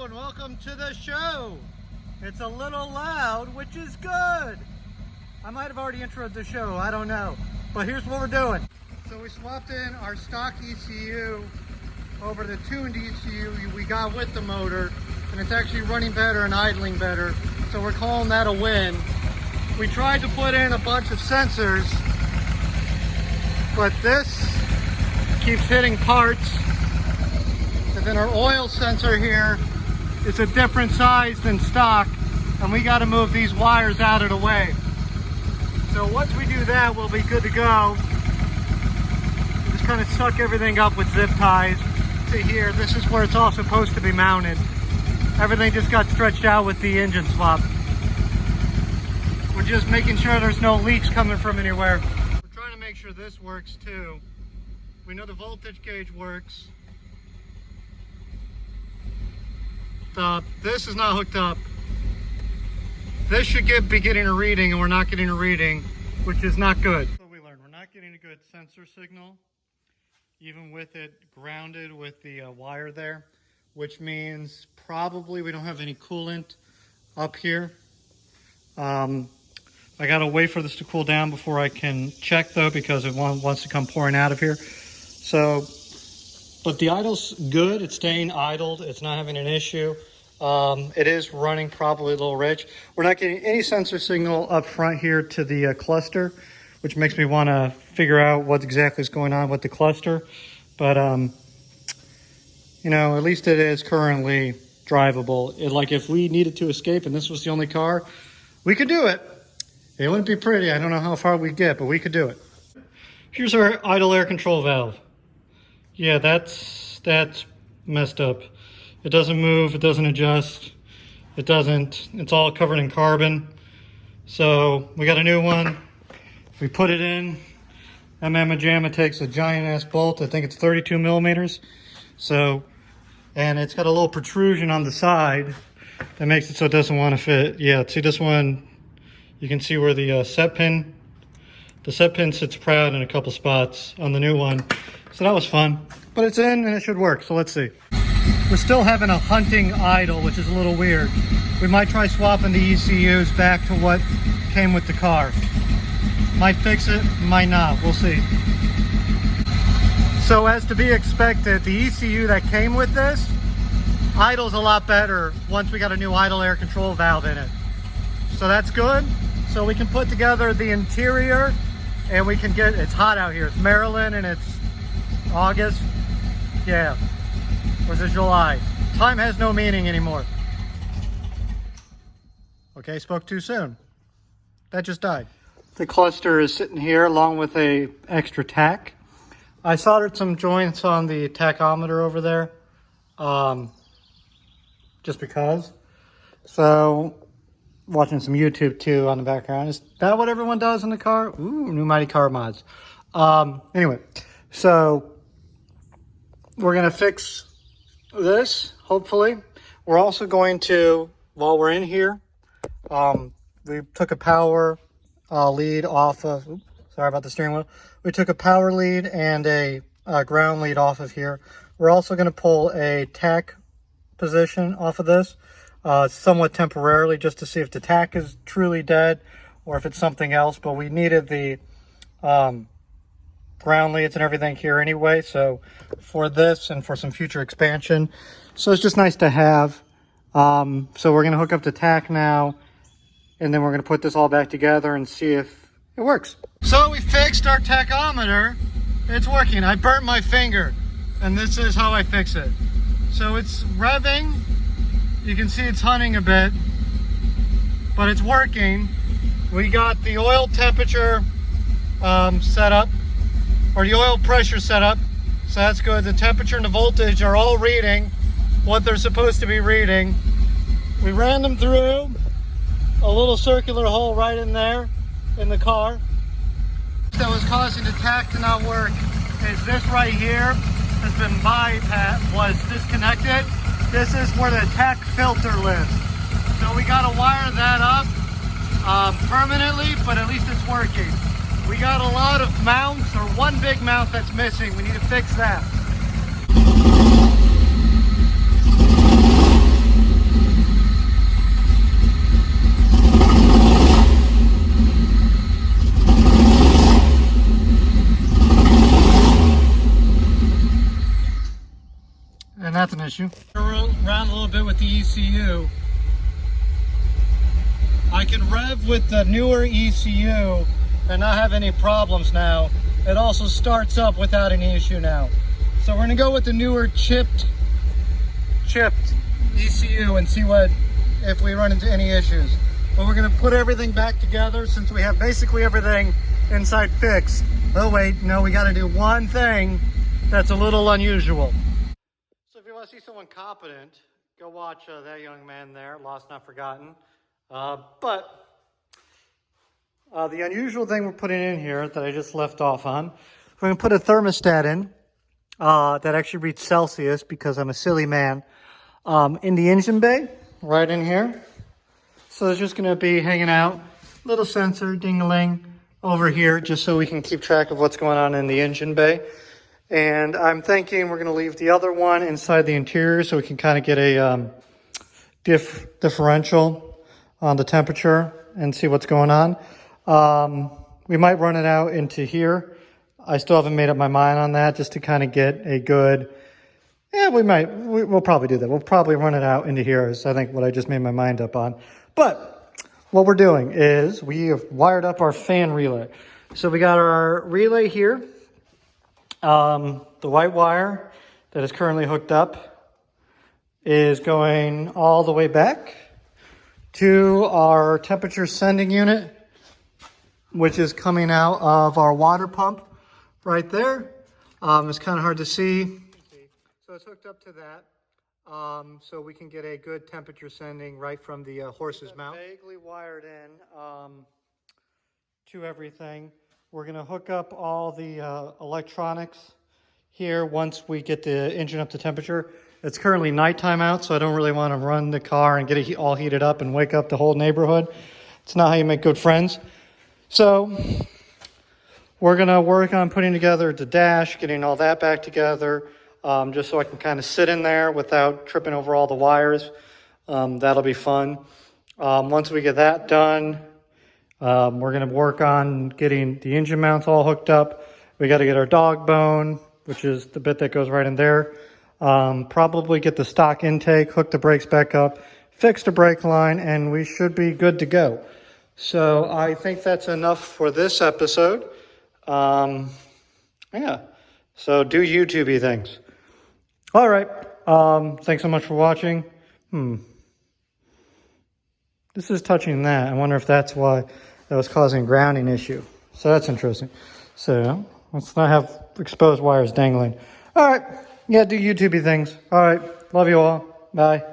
and welcome to the show. It's a little loud, which is good. I might have already introed the show, I don't know. But here's what we're doing. So we swapped in our stock ECU over the tuned ECU we got with the motor, and it's actually running better and idling better. So we're calling that a win. We tried to put in a bunch of sensors, but this keeps hitting parts. And then our oil sensor here is a different size than stock, and we got to move these wires out of the way. So once we do that, we'll be good to go. Just kind of suck everything up with zip ties to here. This is where it's all supposed to be mounted. Everything just got stretched out with the engine swap. We're just making sure there's no leaks coming from anywhere. We're trying to make sure this works too. We know the voltage gauge works. This is not hooked up. This should be getting a reading, and we're not getting a reading, which is not good. What we learned, we're not getting a good sensor signal, even with it grounded with the wire there, which means probably we don't have any coolant up here. I gotta wait for this to cool down before I can check though, because it wants to come pouring out of here. So, but the idle's good. It's staying idled. It's not having an issue. It is running probably a little rich. We're not getting any sensor signal up front here to the cluster, which makes me want to figure out what exactly is going on with the cluster. But, you know, at least it is currently drivable. Like if we needed to escape and this was the only car, we could do it. It wouldn't be pretty. I don't know how far we'd get, but we could do it. Here's our idle air control valve. Yeah, that's messed up. It doesn't move, it doesn't adjust, it's all covered in carbon. So we got a new one. We put it in. Jamma takes a giant ass bolt. I think it's 32 millimeters. So, and it's got a little protrusion on the side that makes it so it doesn't want to fit. Yeah, see this one, you can see where the set pin sits proud in a couple spots on the new one. So that was fun, but it's in and it should work. So let's see. We're still having a hunting idle, which is a little weird. We might try swapping the ECUs back to what came with the car. Might fix it, might not, we'll see. So as to be expected, the ECU that came with this idles a lot better once we got a new idle air control valve in it. So that's good. So we can put together the interior and we can get, it's hot out here. It's Maryland and it's August. Yeah. Or is it July? Time has no meaning anymore. Okay, spoke too soon. That just died. The cluster is sitting here along with a extra tack. I soldered some joints on the tachometer over there, just because. So, watching some YouTube too on the background. Is that what everyone does in the car? Ooh, new Mighty Car Mods. Anyway, so we're gonna fix this, hopefully. We're also going to, while we're in here, we took a power lead off of, oops, sorry about the steering wheel. We took a power lead and a ground lead off of here. We're also going to pull a tack position off of this, somewhat temporarily, just to see if the tack is truly dead or if it's something else. But we needed the ground leads and everything here anyway, so for this and for some future expansion. So it's just nice to have. So we're going to hook up the tack now, and then we're going to put this all back together and see if it works. So we fixed our tachometer. It's working. I burnt my finger, and this is how I fix it. So it's revving. You can see it's hunting a bit, but it's working. We got the oil temperature set up, or the oil pressure set up, so that's good. The temperature and the voltage are all reading what they're supposed to be reading. We ran them through a little circular hole right in there in the car. That was causing the tack to not work is this right here has been was disconnected. This is where the tack filter lives. So we got to wire that up permanently, but at least it's working. We got a lot of mounts, or one big mount that's missing. We need to fix that. issue. Around a little bit with the ECU. I can rev with the newer ECU and not have any problems now. It also starts up without any issue now. So we're gonna go with the newer chipped ECU and see if we run into any issues. But we're gonna put everything back together since we have basically everything inside fixed. Oh wait, no, we gotta do one thing that's a little unusual. So if you wanna see someone competent, go watch that young man there, Lost Not Forgotten. But the unusual thing we're putting in here that I just left off on, we're gonna put a thermostat in that actually reads Celsius because I'm a silly man, in the engine bay, right in here. So it's just gonna be hanging out, little sensor, ding-a-ling, over here, just so we can keep track of what's going on in the engine bay. And I'm thinking we're gonna leave the other one inside the interior so we can kind of get a differential on the temperature and see what's going on. We might run it out into here. I still haven't made up my mind on that, just to kind of get a good, we'll probably do that. We'll probably run it out into here is I think what I just made my mind up on. But what we're doing is we have wired up our fan relay. So we got our relay here. The white wire that is currently hooked up is going all the way back to our temperature sending unit, which is coming out of our water pump right there. It's kind of hard to see. So it's hooked up to that. So we can get a good temperature sending right from the horse's mouth. Vaguely wired in to everything. We're gonna hook up all the electronics here once we get the engine up to temperature. It's currently nighttime out, so I don't really want to run the car and get it all heated up and wake up the whole neighborhood. It's not how you make good friends. So we're gonna work on putting together the dash, getting all that back together, just so I can kind of sit in there without tripping over all the wires. That'll be fun. Once we get that done, we're gonna work on getting the engine mounts all hooked up. We gotta get our dog bone, which is the bit that goes right in there. Probably get the stock intake, hook the brakes back up, fix the brake line, and we should be good to go. So I think that's enough for this episode. Yeah, so do YouTube-y things. All right, thanks so much for watching. This is touching that. I wonder if that's why that was causing a grounding issue. So that's interesting. So let's not have exposed wires dangling. All right, yeah, do YouTube-y things. All right, love you all. Bye.